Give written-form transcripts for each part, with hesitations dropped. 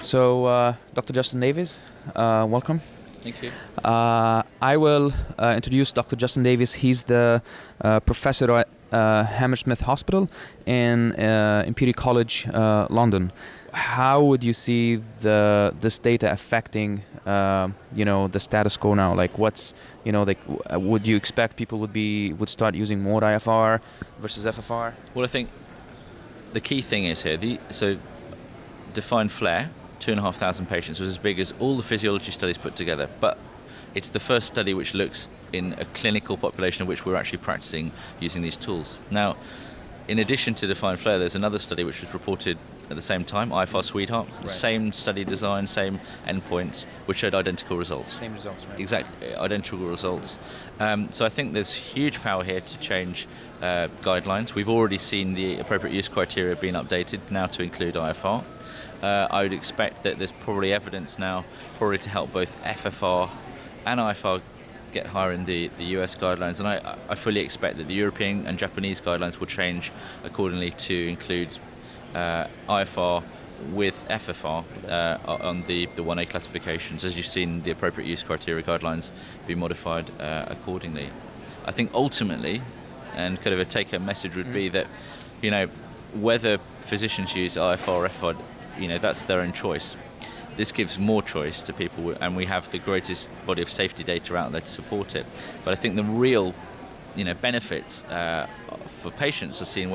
So, Dr. Justin Davies, welcome. Thank you. I will introduce Dr. Justin Davies. He's the professor at Hammersmith Hospital in Imperial College, London. How would you see this data affecting, the status quo now? Like, would you expect people would start using more iFR versus FFR? Well, I think the key thing is here. So, DEFINE-FLAIR, 2,500 patients, was as big as all the physiology studies put together. But it's the first study which looks in a clinical population of which we're actually practicing using these tools. Now, in addition to DEFINE-FLAIR, there's another study which was reported at the same time, iFR Sweetheart, Right. Same study design, same endpoints, which showed identical results. Same results, right? Exactly, identical results. So I think there's huge power here to change guidelines. We've already seen the appropriate use criteria being updated now to include iFR. I would expect that there's probably evidence now to help both FFR and iFR get higher in the US guidelines, and I fully expect that the European and Japanese guidelines will change accordingly to include iFR with FFR on the 1A classifications, as you've seen the appropriate use criteria guidelines be modified accordingly. I think ultimately, and kind of a take-home message would be that, whether physicians use iFR or FFR, that's their own choice. This gives more choice to people, and we have the greatest body of safety data out there to support it. But I think the real, benefits for patients are seen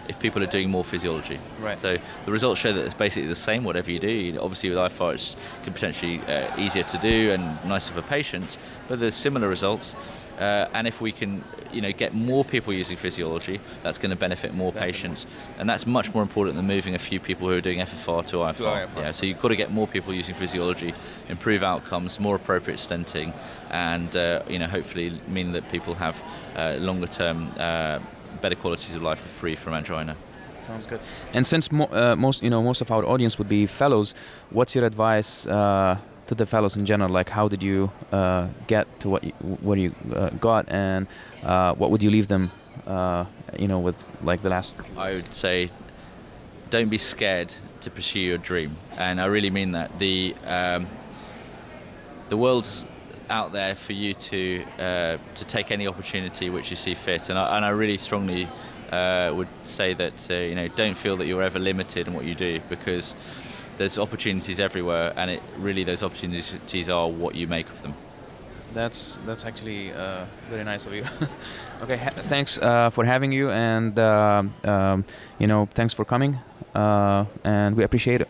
if people are doing more physiology. Right. So the results show that it's basically the same, whatever you do. Obviously, with iFR, it's can potentially easier to do and nicer for patients, but there's similar results. And if we can, get more people using physiology, that's going to benefit more patients, and that's much more important than moving a few people who are doing FFR to iFR. Yeah, so you've got to get more people using physiology, improve outcomes, more appropriate stenting, and hopefully mean that people have longer-term, better qualities of life free from angina. Sounds good. And since most of our audience would be fellows, what's your advice to the fellows in general? Like, how did you get to what you got, and what would you leave them, with like the last? I would say, don't be scared to pursue your dream, and I really mean that. The world's out there for you to take any opportunity which you see fit, and I really strongly would say that don't feel that you're ever limited in what you do, because there's opportunities everywhere, and those opportunities are what you make of them. That's actually very nice of you. Okay, thanks for having you, and thanks for coming, and we appreciate it.